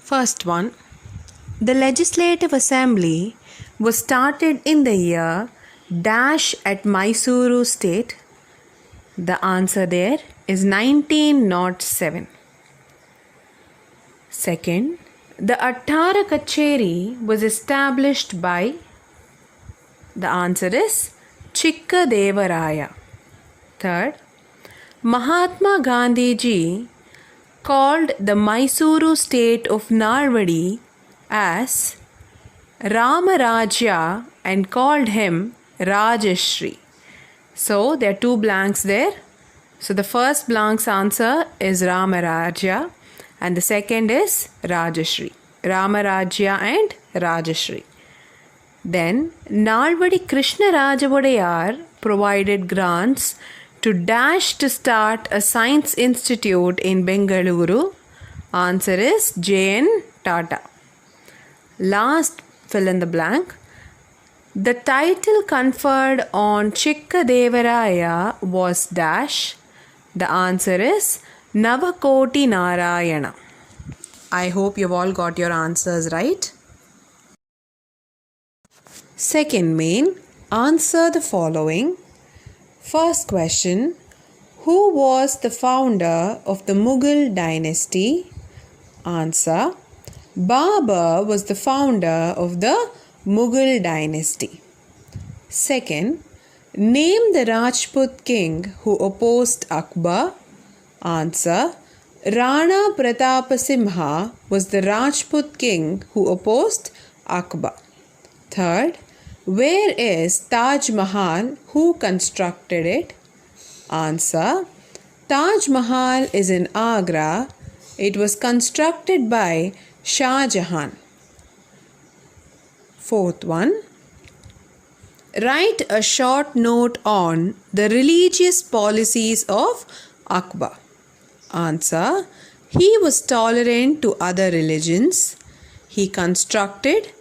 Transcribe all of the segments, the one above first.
First one, the Legislative Assembly was started in the year dash at Mysuru state. The answer there is 1907. Second, the Attara Kacheri was established by. The answer is Chikka Devaraya. Third, Mahatma Gandhi ji called the Mysuru state of Nalvadi as Ramarajya and called him Rajashri. So there are two blanks there. So the first blank's answer is Ramarajya and the second is Rajashri. Ramarajya and Rajashri. Then Nalvadi Krishna Rajavadayar provided grants to dash to start a science institute in Bengaluru. Answer is J.N. Tata. Last fill in the blank. The title conferred on Chikka Devaraya was dash. The answer is Navakoti Narayana. I hope you've all got your answers right. Second main, answer the following. First question, who was the founder of the Mughal dynasty? Answer, Babur was the founder of the Mughal dynasty. Second, name the Rajput king who opposed Akbar. Answer, Rana Pratapasimha was the Rajput king who opposed Akbar. Third, where is Taj Mahal? Who constructed it? Answer, Taj Mahal is in Agra. It was constructed by Shah Jahan. Fourth one, write a short note on the religious policies of Akbar. Answer, he was tolerant to other religions. He constructed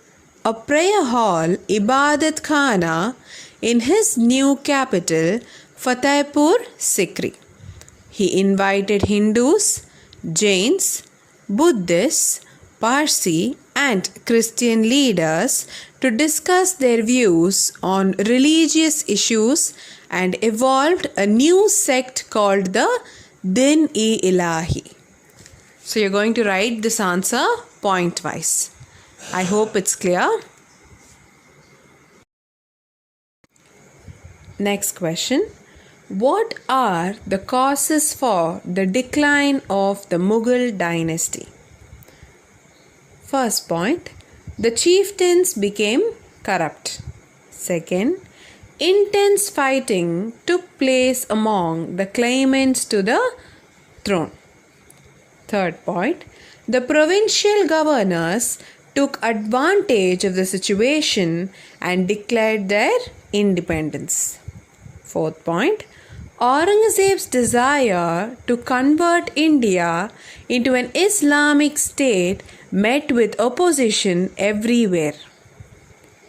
a prayer hall, Ibadat Khana, in his new capital, Fatehpur Sikri. He invited Hindus, Jains, Buddhists, Parsi and Christian leaders to discuss their views on religious issues and evolved a new sect called the Din-e-Ilahi. So you're going to write this answer point-wise. I hope it's clear. Next question. What are the causes for the decline of the Mughal dynasty? First point, the chieftains became corrupt. Second, intense fighting took place among the claimants to the throne. Third point, the provincial governors took advantage of the situation and declared their independence. Fourth point, Aurangzeb's desire to convert India into an Islamic state met with opposition everywhere.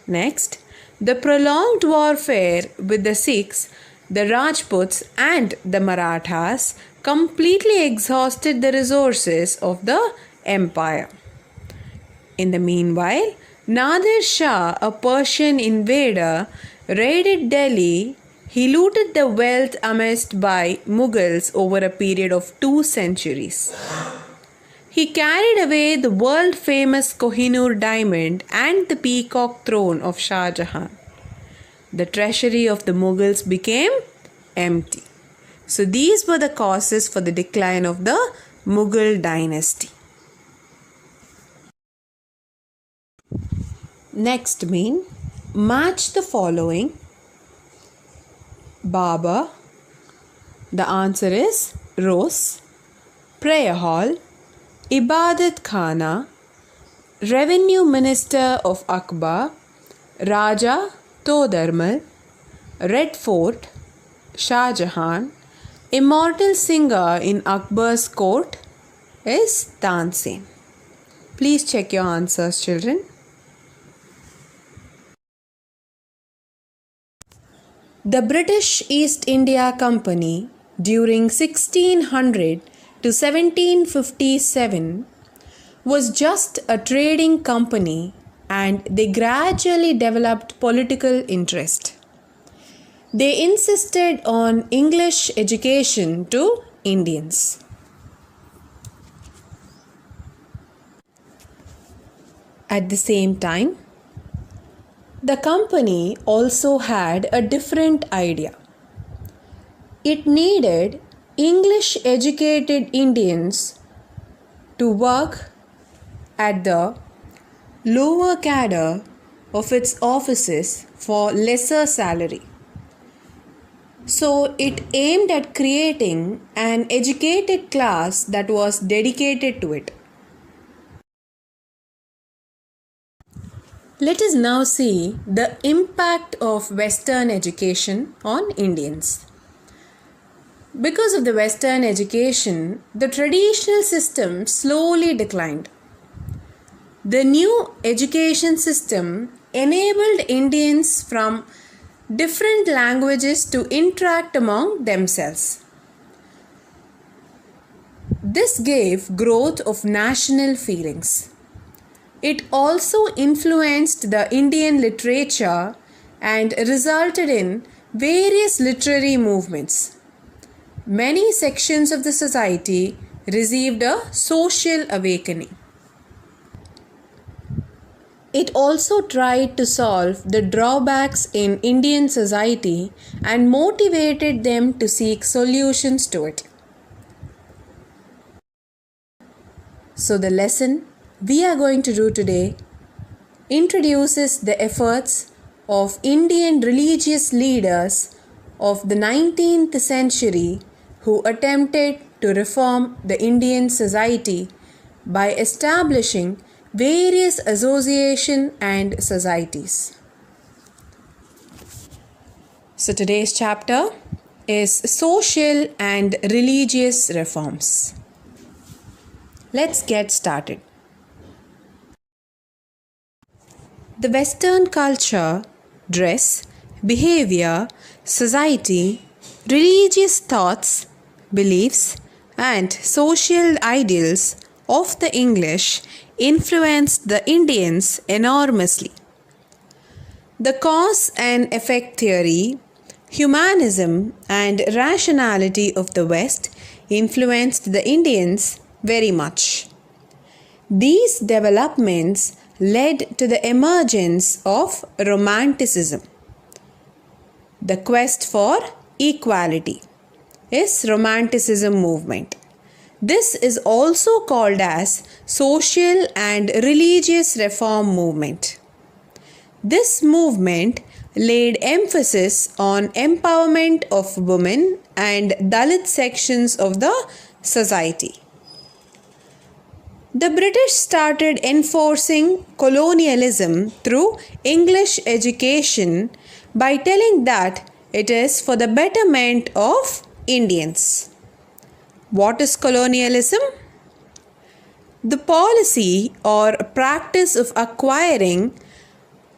Next, the prolonged warfare with the Sikhs, the Rajputs and the Marathas completely exhausted the resources of the empire. In the meanwhile, Nadir Shah, a Persian invader, raided Delhi. He looted the wealth amassed by Mughals over a period of 2 centuries. He carried away the world-famous Kohinoor diamond and the peacock throne of Shah Jahan. The treasury of the Mughals became empty. So these were the causes for the decline of the Mughal dynasty. Next main, match the following. Babur, the answer is Rose. Prayer hall, Ibadat Khana, Revenue Minister of Akbar, Raja Todarmal, Red Fort, Shah Jahan, immortal singer in Akbar's court is Tansen. Please check your answers, children. The British East India Company during 1600 to 1757 was just a trading company, and they gradually developed political interest. They insisted on English education to Indians. At the same time, the company also had a different idea. It needed English educated Indians to work at the lower cadre of its offices for lesser salary. So it aimed at creating an educated class that was dedicated to it. Let us now see the impact of Western education on Indians. Because of the Western education, the traditional system slowly declined. The new education system enabled Indians from different languages to interact among themselves. This gave growth of national feelings. It also influenced the Indian literature and resulted in various literary movements. Many sections of the society received a social awakening. It also tried to solve the drawbacks in Indian society and motivated them to seek solutions to it. So the lesson we are going to do today introduces the efforts of Indian religious leaders of the 19th century who attempted to reform the Indian society by establishing various associations and societies. So today's chapter is social and religious reforms. Let's get started. The Western culture, dress, behavior, society, religious thoughts, beliefs, and social ideals of the English influenced the Indians enormously. The cause and effect theory, humanism, and rationality of the West influenced the Indians very much. These developments led to the emergence of Romanticism. The quest for equality is Romanticism movement. This is also called as social and religious reform movement. This movement laid emphasis on empowerment of women and Dalit sections of the society. The British started enforcing colonialism through English education by telling that it is for the betterment of Indians. What is colonialism? The policy or practice of acquiring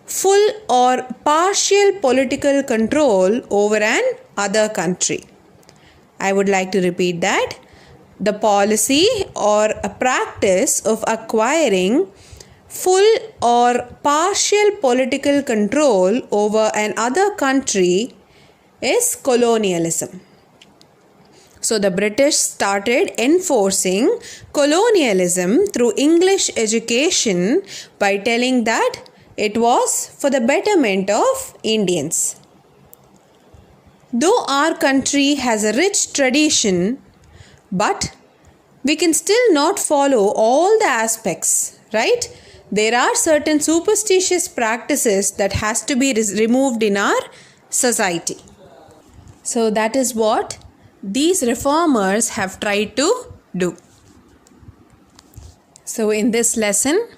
full or partial political control over an other country. I would like to repeat that. The policy or a practice of acquiring full or partial political control over another country is colonialism. So the British started enforcing colonialism through English education by telling that it was for the betterment of Indians. Though our country has a rich tradition, but we can still not follow all the aspects, right? There are certain superstitious practices that has to be removed in our society. So that is what these reformers have tried to do. So in this lesson,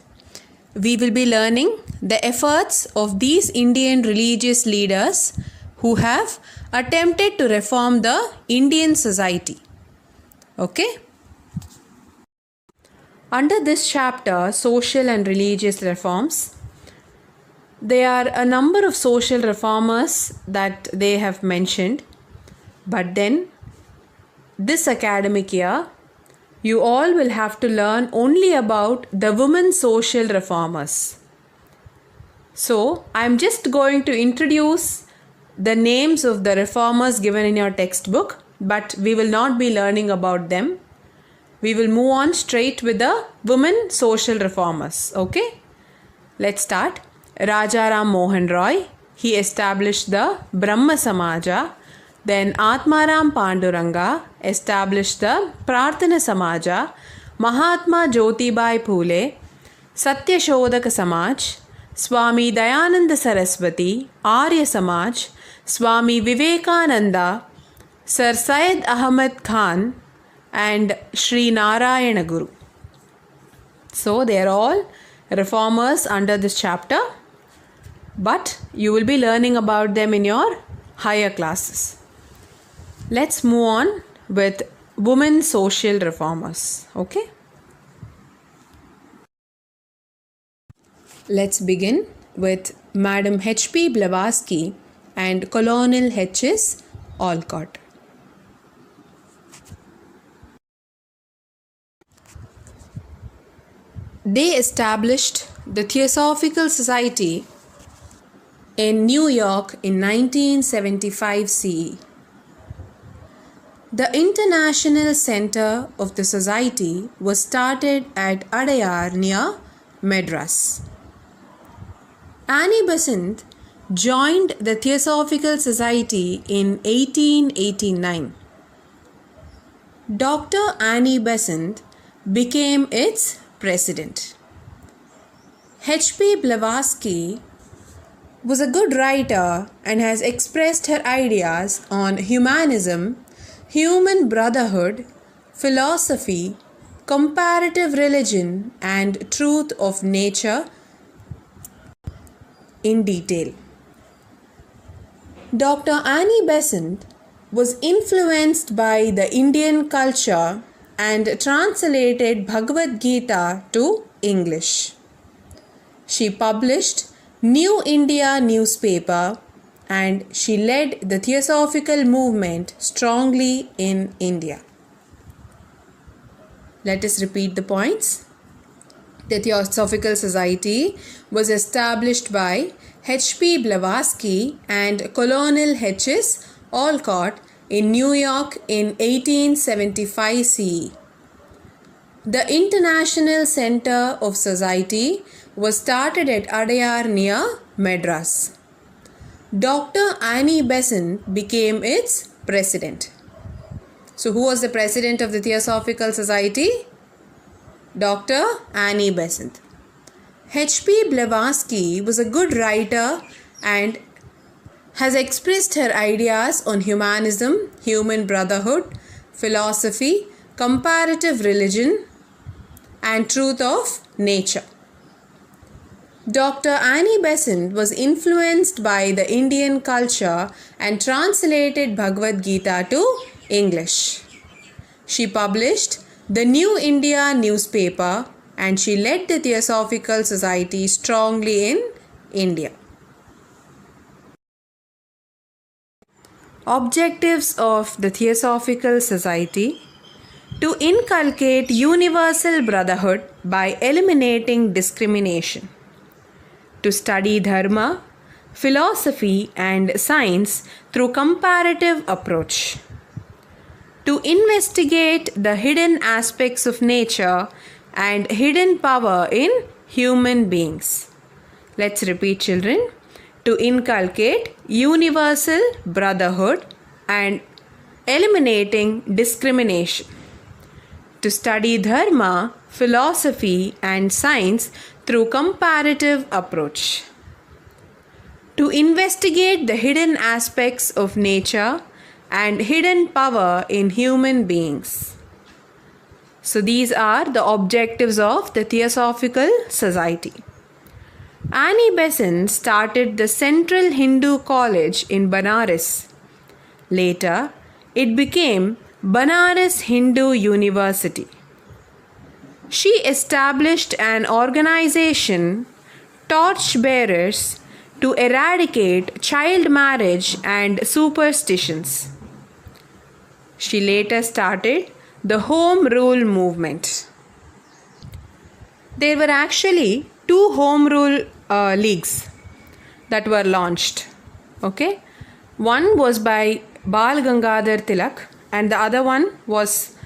we will be learning the efforts of these Indian religious leaders who have attempted to reform the Indian society. Okay? Under this chapter, social and religious reforms, there are a number of social reformers that they have mentioned, but then this academic year, You all will have to learn only about the women social reformers. So, I am just going to introduce the names of the reformers given in your textbook, but we will not be learning about them. We will move on straight with the women social reformers. Okay? Let's start. Rajaram Mohan Roy. He established the Brahma Samaja. Then Atmaram Panduranga established the Prarthana Samaja. Mahatma Jyotibai Phule, Satya Shodhaka Samaj, Swami Dayananda Saraswati, Arya Samaj, Swami Vivekananda, Sir Syed Ahmad Khan, and Sri Narayana Guru. So they are all reformers under this chapter, but you will be learning about them in your higher classes. Let's move on with women social reformers. Okay? Let's begin with Madam H.P. Blavatsky and Colonel H.S. Olcott. They established the Theosophical Society in New York in 1975 CE. The International Center of the Society was started at Adayar near Madras. Annie Besant joined the Theosophical Society in 1889. Dr. Annie Besant became its president. H.P. Blavatsky was a good writer and has expressed her ideas on humanism, human brotherhood, philosophy, comparative religion, and truth of nature in detail. Dr. Annie Besant was influenced by the Indian culture and translated Bhagavad Gita to English. She published New India newspaper and she led the Theosophical movement strongly in India. Let us repeat the points. The Theosophical Society was established by H.P. Blavatsky and Colonel H.S. Olcott in New York in 1875 CE. The International Center of Society was started at Adayar near Madras. Dr. Annie Besant became its president. So, who was the president of the Theosophical Society? Dr. Annie Besant. H.P. Blavatsky was a good writer and has expressed her ideas on humanism, human brotherhood, philosophy, comparative religion, and truth of nature. Dr. Annie Besant was influenced by the Indian culture and translated Bhagavad Gita to English. She published the New India newspaper and she led the Theosophical Society strongly in India. Objectives of the Theosophical Society: to inculcate universal brotherhood by eliminating discrimination, to study dharma, philosophy and science through comparative approach, to investigate the hidden aspects of nature and hidden power in human beings. Let's repeat, children. To inculcate universal brotherhood and eliminating discrimination, to study dharma, philosophy and science through comparative approach, to investigate the hidden aspects of nature and hidden power in human beings. So these are the objectives of the Theosophical Society. Annie Besant started the Central Hindu College in Banaras. Later, it became Banaras Hindu University. She established an organization, Torchbearers, to eradicate child marriage and superstitions. She later started the Home Rule movement. There were actually two Home Rule leagues that were launched. Okay, one was by Bal Gangadhar Tilak and the other one was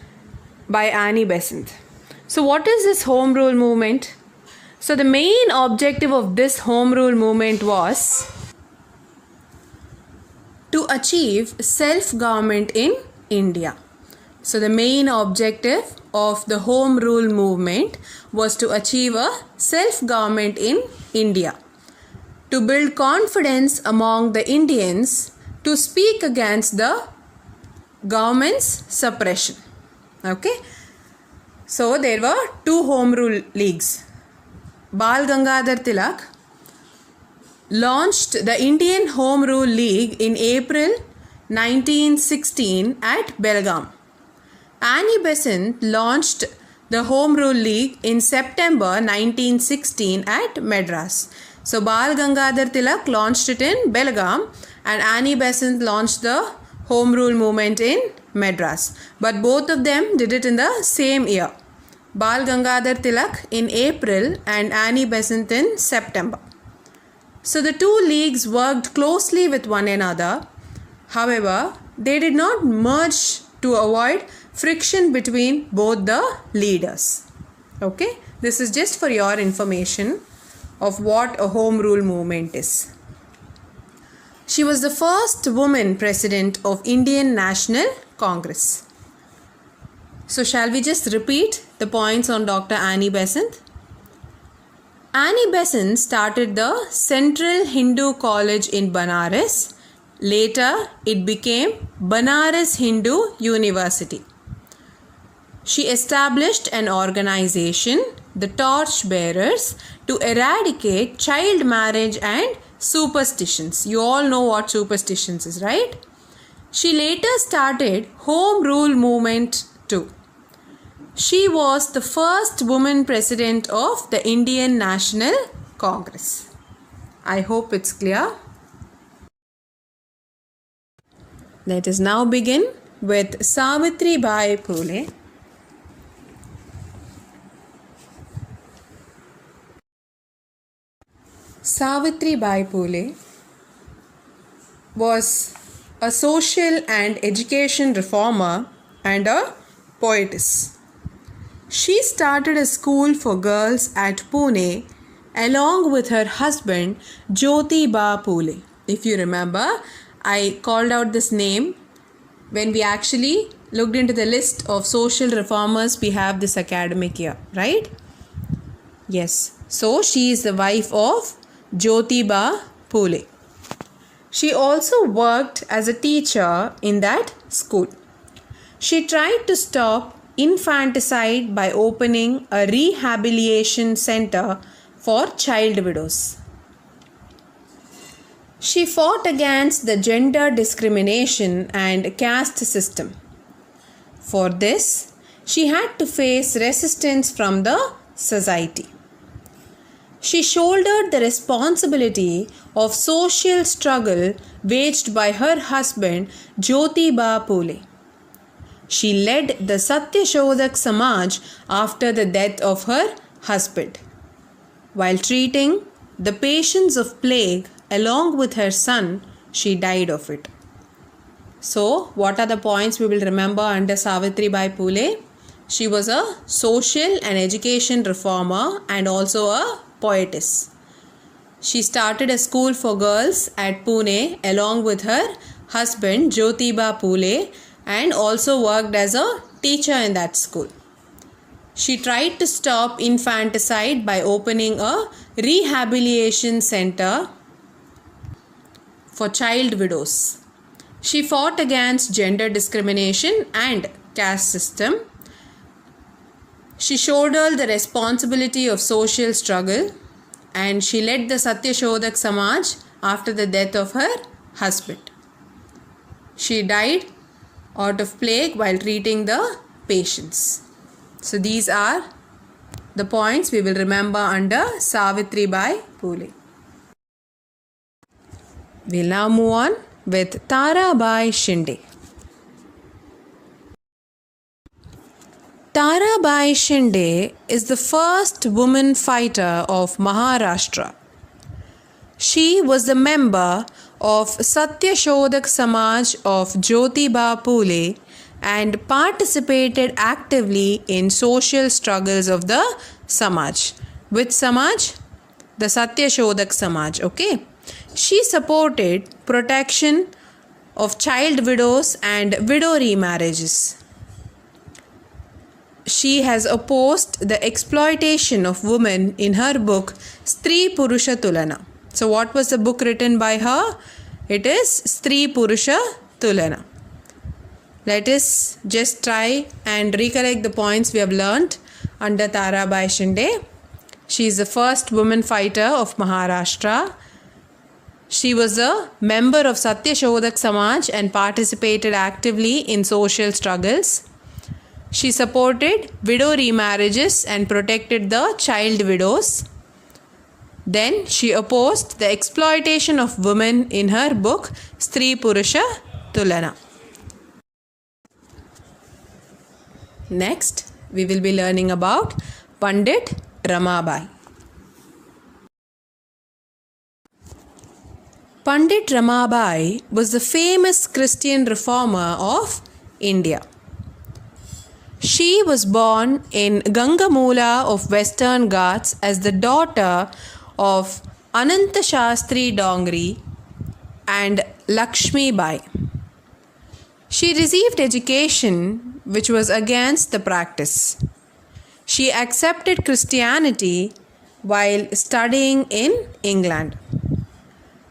by Annie Besant. So what is this Home Rule movement? So the main objective of this Home Rule movement was to achieve self-government in India. So the main objective of the Home Rule movement was to achieve a self-government in India, to build confidence among the Indians to speak against the government's suppression. Okay, so there were two Home Rule leagues. Bal Gangadhar Tilak launched the Indian Home Rule League in April 1916 at Belgaum. Annie Besant launched the Home Rule League in September 1916 at Madras. So Bal Gangadhar Tilak launched it in Belgaum and Annie Besant launched the Home Rule movement in Madras. But both of them did it in the same year. Bal Gangadhar Tilak in April and Annie Besant in September. So the two leagues worked closely with one another. However, they did not merge to avoid friction between both the leaders. Okay, this is just for your information of what a Home Rule movement is. She was the first woman president of Indian National Congress. So shall we just repeat the points on Dr. Annie Besant? Annie Besant started the Central Hindu College in Banaras. Later, it became Banaras Hindu University. She established an organization, the Torch Bearers, to eradicate child marriage and superstitions. You all know what superstitions is, right? She later started Home Rule movement too. She was the first woman president of the Indian National Congress. I hope it's clear. Let us now begin with Savitribai Phule. Savitribai Phule was a social and education reformer and a poetess. She started a school for girls at Pune along with her husband Jyotiba Phule. If you remember, I called out this name when we actually looked into the list of social reformers we have this academic year, right? Yes. So she is the wife of Jyotiba Phule. She also worked as a teacher in that school. She tried to stop infanticide by opening a rehabilitation center for child widows. She fought against the gender discrimination and caste system. For this, she had to face resistance from the society. She shouldered the responsibility of social struggle waged by her husband Jyotiba Phule. She led the Satyashodak Samaj after the death of her husband. While treating the patients of plague along with her son, she died of it. So, what are the points we will remember under Savitribai Phule? She was a social and education reformer and also a poetess. She started a school for girls at Pune along with her husband Jyotiba Phule and also worked as a teacher in that school. She tried to stop infanticide by opening a rehabilitation center for child widows. She fought against gender discrimination and caste system. She shouldered the responsibility of social struggle and she led the Satyashodak Samaj after the death of her husband. She died out of plague while treating the patients. So these are the points we will remember under Savitribai Phule. We'll now move on with Tarabai Shinde. Tarabai Shinde is the first woman fighter of Maharashtra. She was a member of Satyashodak Samaj of Jyotiba Phule and participated actively in social struggles of the Samaj. Which Samaj? The Satyashodak Samaj, okay? She supported protection of child widows and widow remarriages. She has opposed the exploitation of women in her book Stree Purusha Tulana. So what was the book written by her? It is Stree Purusha Tulana. Let us just try and recollect the points we have learnt under Tarabai Shinde. She is the first woman fighter of Maharashtra. She was a member of Satyashodak Samaj and participated actively in social struggles. She supported widow remarriages and protected the child widows. Then she opposed the exploitation of women in her book Stree Purusha Tulana. Next, we will be learning about Pandit Ramabai. Pandit Ramabai was the famous Christian reformer of India. She was born in Gangamula of Western Ghats as the daughter of Ananta Shastri Dongri and Lakshmi Bai. She received education which was against the practice. She accepted Christianity while studying in England.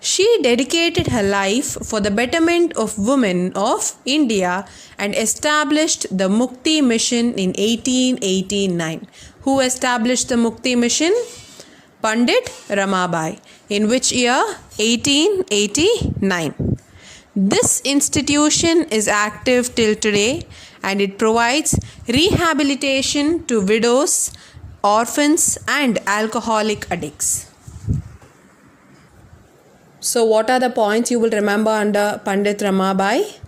She dedicated her life for the betterment of women of India and established the Mukti Mission in 1889. Who established the Mukti Mission? Pandit Ramabai. In which year? 1889. This institution is active till today and it provides rehabilitation to widows, orphans and alcoholic addicts. So what are the points you will remember under Pandit Ramabai?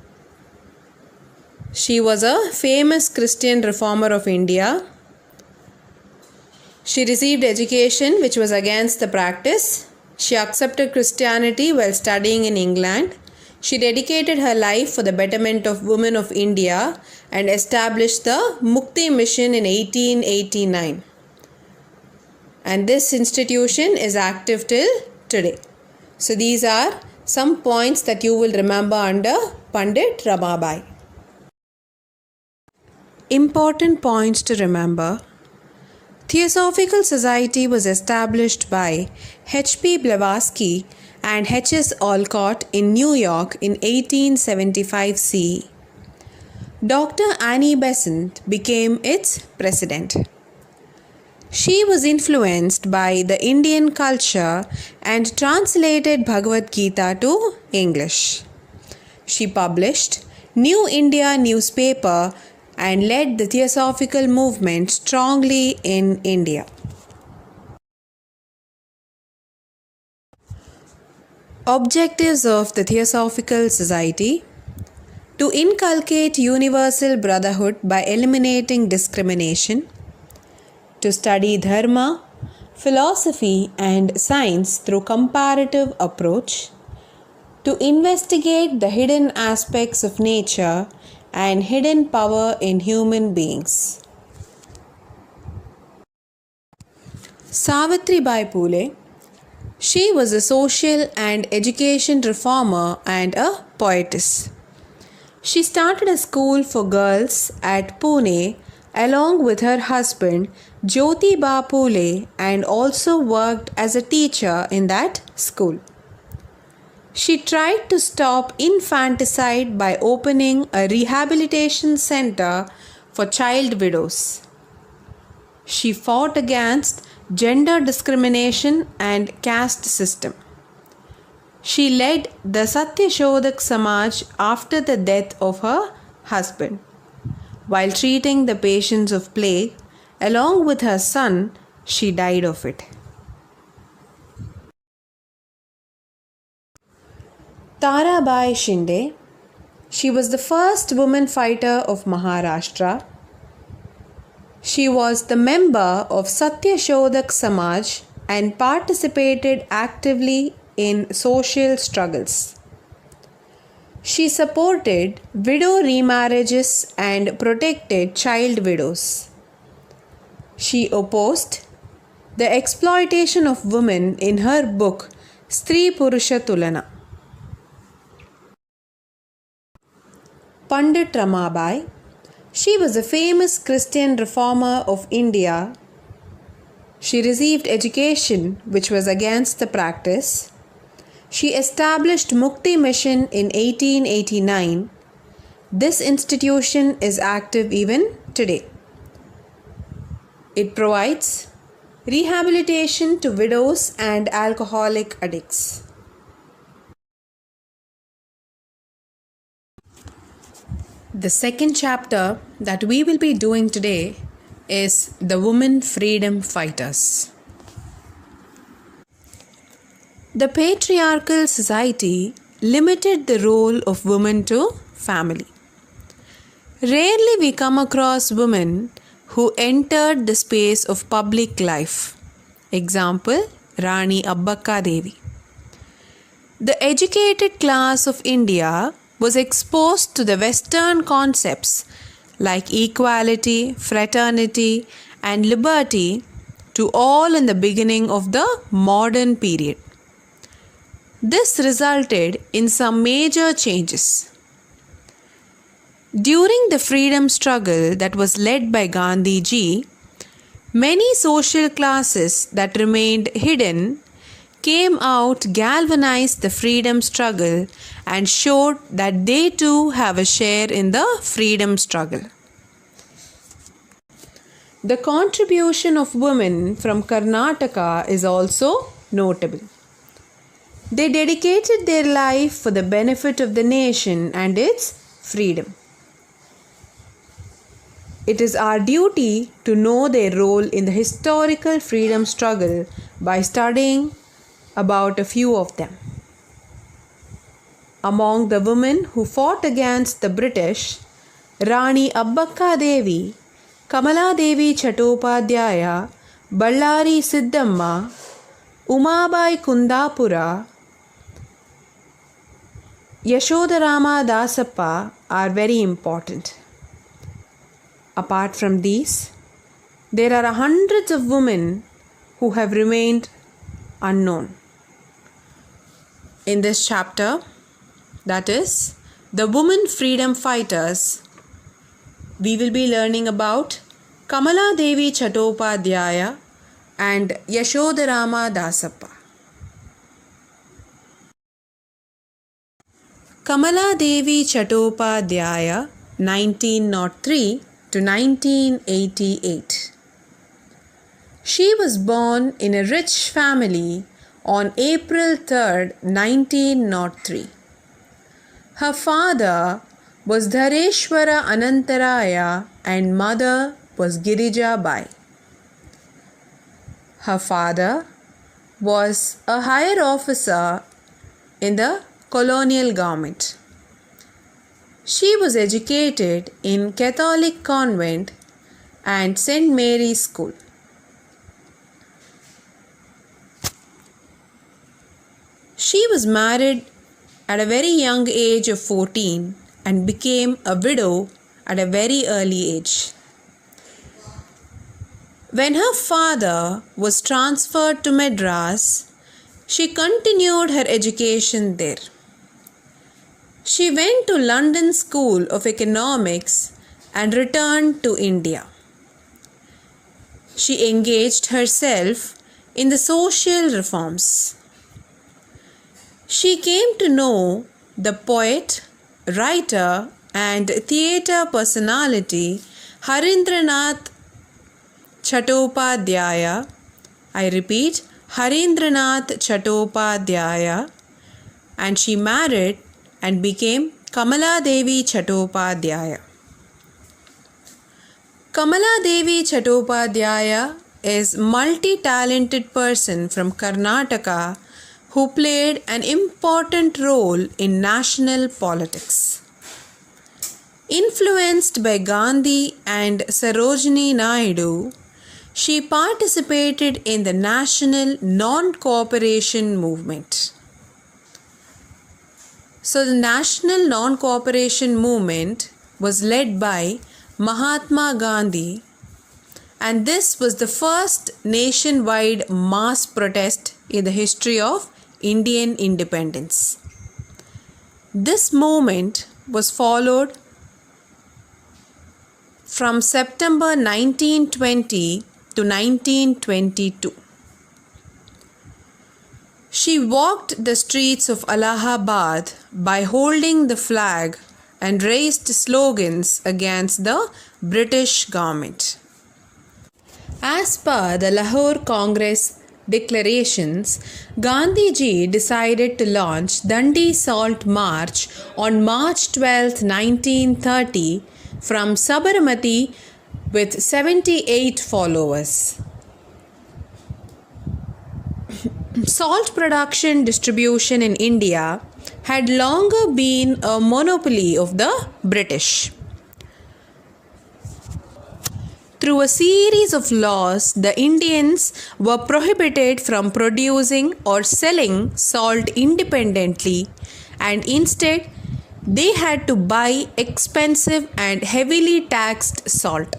She was a famous Christian reformer of India. She received education which was against the practice. She accepted Christianity while studying in England. She dedicated her life for the betterment of women of India and established the Mukti Mission in 1889. And this institution is active till today. So these are some points that you will remember under Pandit Ramabai. Important points to remember. Theosophical Society was established by H.P. Blavatsky and H.S. Olcott in New York in 1875 CE. Dr. Annie Besant became its president. She was influenced by the Indian culture and translated Bhagavad Gita to English. She published New India newspaper and led the Theosophical movement strongly in India. Objectives of the Theosophical Society: to inculcate universal brotherhood by eliminating discrimination, to study dharma, philosophy and science through comparative approach, to investigate the hidden aspects of nature and hidden power in human beings. Savitribai Phule. She was a social and education reformer and a poetess. She started a school for girls at Pune along with her husband Jyotiba Phule and also worked as a teacher in that school. She tried to stop infanticide by opening a rehabilitation center for child widows. She fought against gender discrimination and caste system. She led the Satyashodak Samaj after the death of her husband. While treating the patients of plague, along with her son, she died of it. Tarabai Shinde. She was the first woman fighter of Maharashtra. She was the member of Satya Shodhak Samaj and participated actively in social struggles. She supported widow remarriages and protected child widows. She opposed the exploitation of women in her book Stree Purusha Tulana. Pandit Ramabai. She was a famous Christian reformer of India. She received education which was against the practice. She established Mukti Mission in 1889. This institution is active even today. It provides rehabilitation to widows and alcoholic addicts. The second chapter that we will be doing today is the women freedom fighters. The patriarchal society limited the role of women to family. Rarely we come across women who entered the space of public life. Example, Rani Abbakka Devi. The educated class of India was exposed to the Western concepts like equality, fraternity, and liberty to all in the beginning of the modern period. This resulted in some major changes. During the freedom struggle that was led by Gandhiji, many social classes that remained hidden came out, galvanized the freedom struggle, and showed that they too have a share in the freedom struggle. The contribution of women from Karnataka is also notable. They dedicated their life for the benefit of the nation and its freedom. It is our duty to know their role in the historical freedom struggle by studying about a few of them. Among the women who fought against the British, Rani Abbakka Devi, Kamala Devi Chattopadhyaya, Ballari Siddhamma, Umabai Kundapura, Yashodarama Dasappa are very important. Apart from these, there are hundreds of women who have remained unknown. In this chapter, that is, the women freedom fighters, we will be learning about Kamala Devi Chattopadhyaya and Yashodarama Dasappa. Kamala Devi Chattopadhyaya, 1903 to 1988. She was born in a rich family on April 3, 1903. Her father was Dhareshwara Anantaraya and mother was Girija Bai. Her father was a higher officer in the colonial government. She was educated in Catholic convent and St. Mary's School. She was married at a very young age of 14 and became a widow at a very early age. When her father was transferred to Madras, she continued her education there. She went to London School of Economics and returned to India. She engaged herself in the social reforms. She came to know the poet, writer, and theatre personality Harindranath Chattopadhyaya. I repeat, Harindranath Chattopadhyaya, and she married and became Kamala Devi Chattopadhyaya. Kamala Devi Chattopadhyaya is a multi-talented person from Karnataka who played an important role in national politics. Influenced by Gandhi and Sarojini Naidu, she participated in the national non-cooperation movement. So the national non-cooperation movement was led by Mahatma Gandhi, and this was the first nationwide mass protest in the history of Indian independence. This movement was followed from September 1920 to 1922. She walked the streets of Allahabad by holding the flag and raised slogans against the British government. As per the Lahore Congress declarations, Gandhiji decided to launch Dandi Salt March on March 12, 1930 from Sabarmati with 78 followers. Salt production distribution in India had longer been a monopoly of the British. Through a series of laws, the Indians were prohibited from producing or selling salt independently, and instead they had to buy expensive and heavily taxed salt.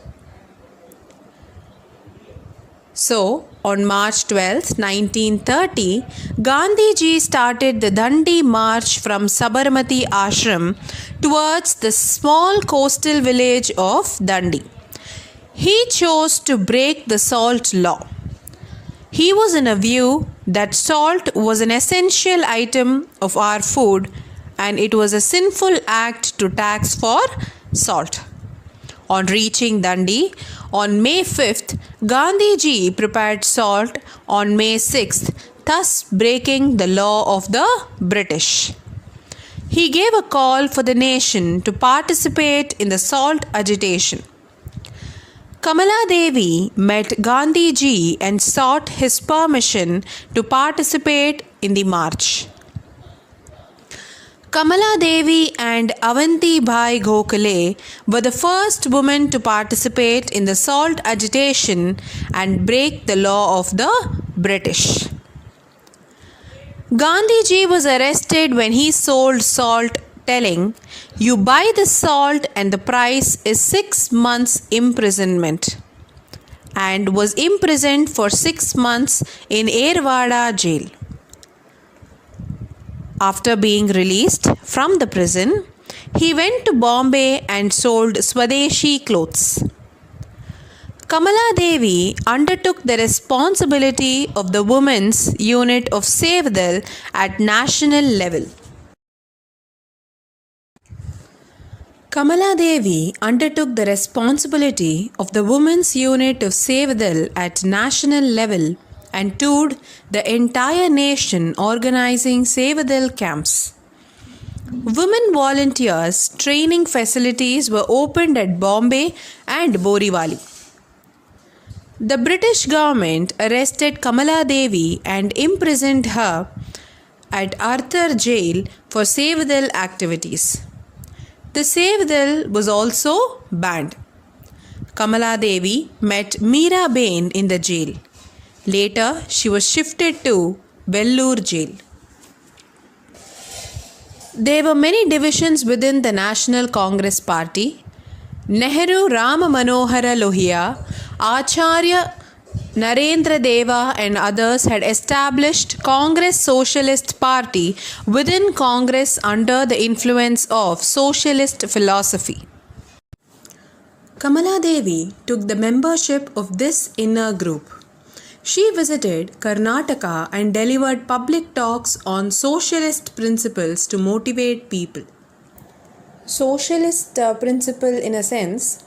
So, on March 12, 1930, Gandhiji started the Dandi March from Sabarmati Ashram towards the small coastal village of Dandi. He chose to break the salt law. He was in a view that salt was an essential item of our food and it was a sinful act to tax for salt. On reaching Dandi on May 5th, Gandhiji prepared salt on May 6th, thus breaking the law of the British. He gave a call for the nation to participate in the salt agitation. Kamala Devi met Gandhiji and sought his permission to participate in the march. Kamala Devi and Avanti Bhai Gokhale were the first women to participate in the salt agitation and break the law of the British. Gandhiji was arrested when he sold salt, telling, "You buy the salt and the price is 6 months imprisonment," and was imprisoned for 6 months in Yerwada jail. After being released from the prison, he went to Bombay and sold Swadeshi clothes. Kamala Devi undertook the responsibility of the women's unit of Sevdal at national level. Kamala Devi undertook the responsibility of the women's unit of Sevdal at national level and toured the entire nation organizing Sevdal camps. Women volunteers training facilities were opened at Bombay and Borivali. The British government arrested Kamala Devi and imprisoned her at Arthur Jail for Sevdal activities. The Sevdal was also banned. Kamala Devi met Meera Bain in the jail. Later, she was shifted to Vellore jail. There were many divisions within the National Congress Party. Nehru Rama Manohara Lohia, Acharya Narendra Deva and others had established Congress Socialist Party within Congress under the influence of socialist philosophy. Kamala Devi took the membership of this inner group. She visited Karnataka and delivered public talks on socialist principles to motivate people. Socialist principle, in a sense,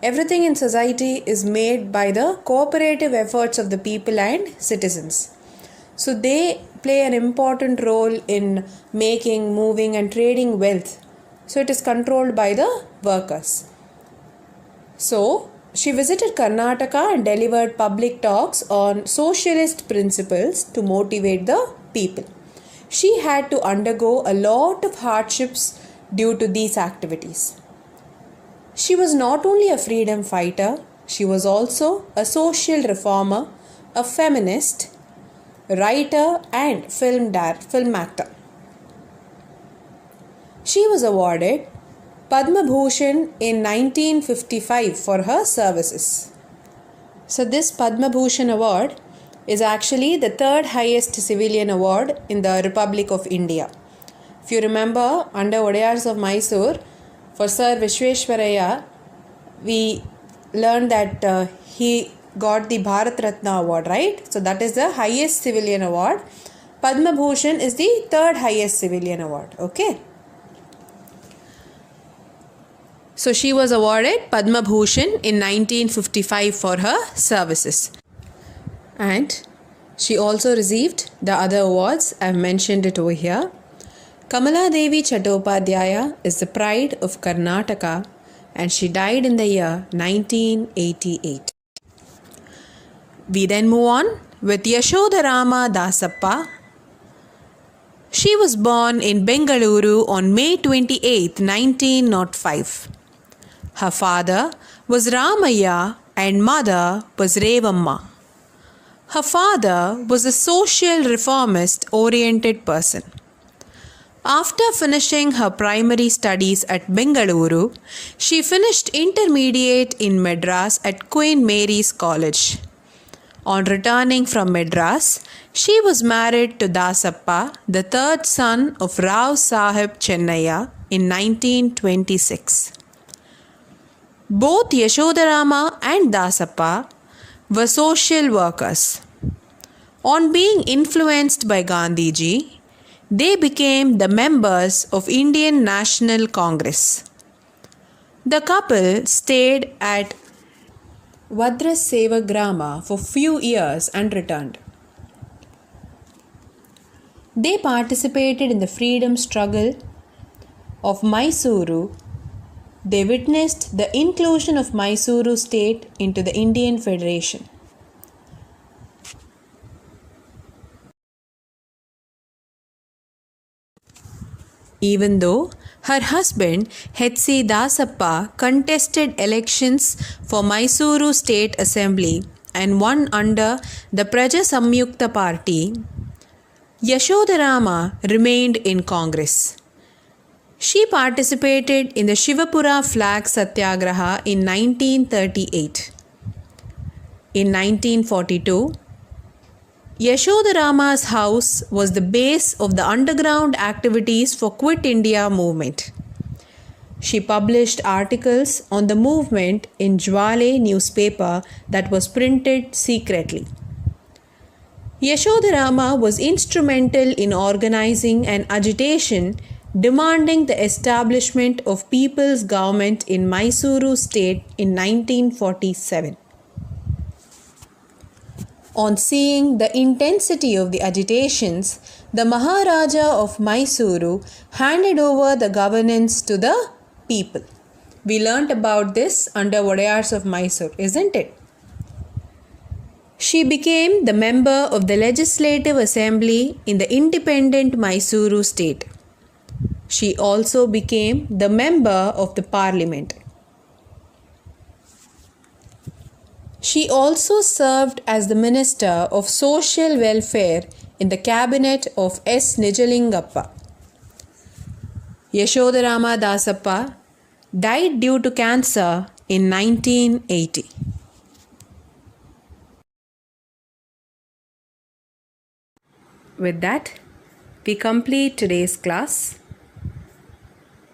everything in society is made by the cooperative efforts of the people and citizens. So they play an important role in making, moving and trading wealth. So it is controlled by the workers. So she visited Karnataka and delivered public talks on socialist principles to motivate the people. She had to undergo a lot of hardships due to these activities. She was not only a freedom fighter, she was also a social reformer, a feminist, writer and film actor. She was awarded Padma Bhushan in 1955 for her services. So this Padma Bhushan award is actually the third highest civilian award in the Republic of India. If you remember, under Odayars of Mysore, for Sir Vishweshwaraya, we learned that he got the Bharat Ratna award, right? So that is the highest civilian award. Padma Bhushan is the third highest civilian award. Okay. So she was awarded Padma Bhushan in 1955 for her services. And she also received the other awards. I've mentioned it over here. Kamala Devi Chattopadhyaya is the pride of Karnataka, and she died in the year 1988. We then move on with Yashodarama Dasappa. She was born in Bengaluru on May 28, 1905. Her father was Ramaya and mother was Revamma. Her father was a social reformist oriented person. After finishing her primary studies at Bengaluru, she finished intermediate in Madras at Queen Mary's College. On returning from Madras, she was married to Dasappa, the third son of Rao Sahib Chennaiya, in 1926. Both Yashodarama and Dasappa were social workers. On being influenced by Gandhiji, they became the members of Indian National Congress. The couple stayed at Vadrasevagrama for few years and returned. They participated in the freedom struggle of Mysuru. They witnessed the inclusion of Mysuru state into the Indian Federation. Even though her husband H.C. Dasappa contested elections for Mysuru State Assembly and won under the Praja Samyukta Party, Yashodarama remained in Congress. She participated in the Shivapura Flag Satyagraha in 1938. In 1942, Yashodarama's house was the base of the underground activities for Quit India movement. She published articles on the movement in Jwale newspaper that was printed secretly. Yashodarama was instrumental in organizing an agitation demanding the establishment of People's Government in Mysuru state in 1947. On seeing the intensity of the agitations, the Maharaja of Mysuru handed over the governance to the people. We learnt about this under Vodayars of Mysore, isn't it? She became the member of the Legislative Assembly in the independent Mysuru state. She also became the member of the Parliament. She also served as the Minister of Social Welfare in the cabinet of S. Nijalingappa. Yashodarama Dasappa died due to cancer in 1980. With that, we complete today's class.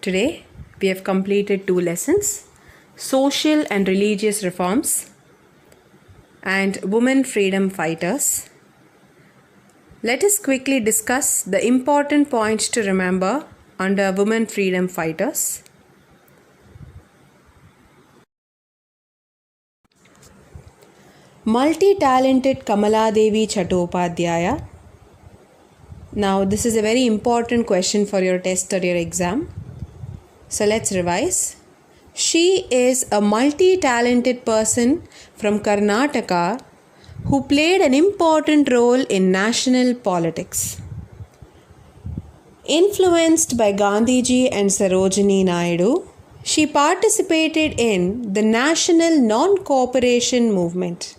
Today, we have completed 2 lessons, Social and Religious Reforms and Women Freedom Fighters. Let us quickly discuss the important points to remember under Women Freedom Fighters. Multi-talented Kamala Devi Chattopadhyaya. Now, this is a very important question for your test or your exam. So, let's revise. She is a multi-talented person from Karnataka who played an important role in national politics. Influenced by Gandhiji and Sarojini Naidu, She participated in the national non-cooperation movement.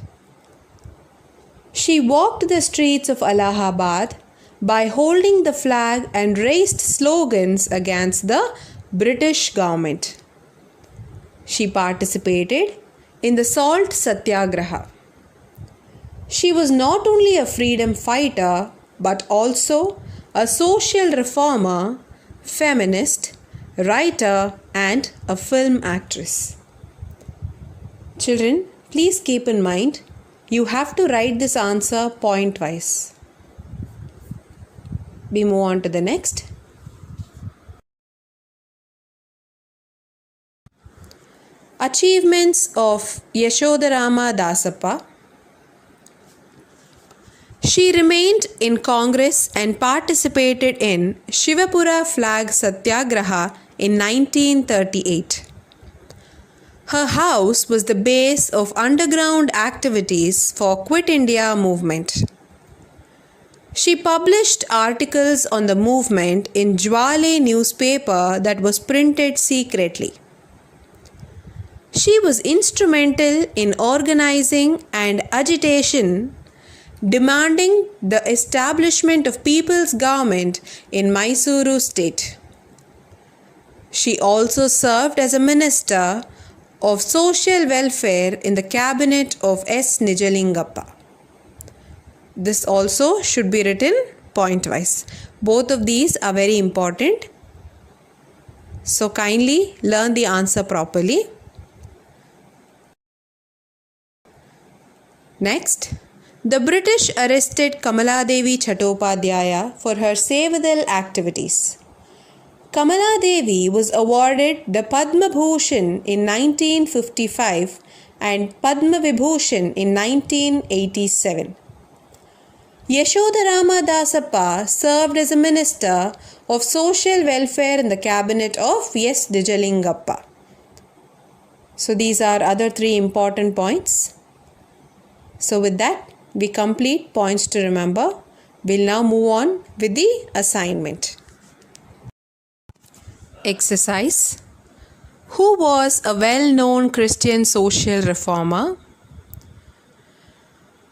She walked the streets of Allahabad by holding the flag and raised slogans against the British government. She participated in the Salt Satyagraha. She was not only a freedom fighter but also a social reformer, feminist, writer, and a film actress. Children, please keep in mind, you have to write this answer point-wise. We move on to the next. Achievements of Yashodarama Dasappa. She remained in Congress and participated in Shivapura Flag Satyagraha in 1938. Her house was the base of underground activities for Quit India movement. She published articles on the movement in Jwale newspaper that was printed secretly. She was instrumental in organizing and agitation demanding the establishment of People's Government in Mysuru state. She also served as a minister of social welfare in the cabinet of S. Nijalingappa. This also should be written point-wise. Both of these are very important. So kindly learn the answer properly. Next, the British arrested Kamaladevi Chattopadhyaya for her Sevadal activities. Kamaladevi was awarded the Padma Bhushan in 1955 and Padma Vibhushan in 1987. Yashodarama Dasappa served as a minister of social welfare in the cabinet of S. Nijalingappa. So these are other three important points. So with that, we complete points to remember. We'll now move on with the assignment. Exercise. Who was a well-known Christian social reformer?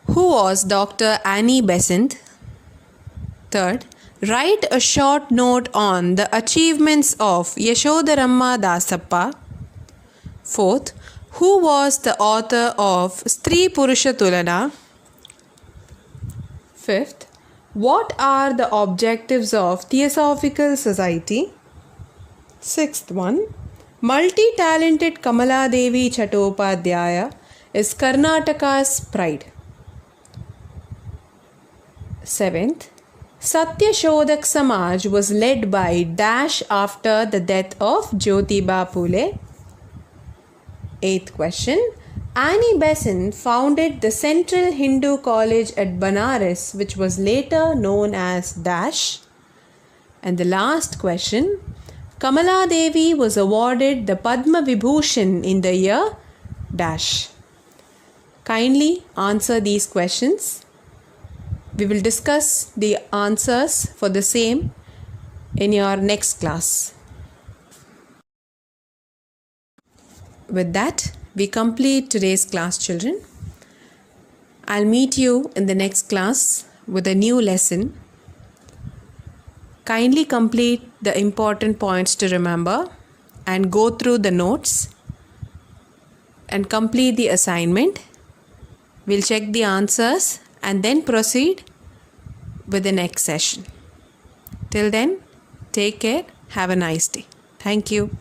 Who was Dr. Annie Besant? Third, write a short note on the achievements of Yashodarama Dasappa. Fourth, who was the author of Stree Purusha Tulana? Fifth, what are the objectives of Theosophical Society? Sixth one, multi-talented Kamaladevi Chattopadhyaya is Karnataka's pride. Seventh, Satya Shodhak Samaj was led by dash after the death of Jyotiba Phule. Eighth question, Annie Besant founded the Central Hindu College at Banaras, which was later known as dash. And the last question, Kamaladevi was awarded the Padma Vibhushan in the year dash. Kindly answer these questions. We will discuss the answers for the same in your next class. With that, we complete today's class, children. I'll meet you in the next class with a new lesson. Kindly complete the important points to remember and go through the notes and complete the assignment. We'll check the answers and then proceed with the next session. Till then, take care. Have a nice day. Thank you.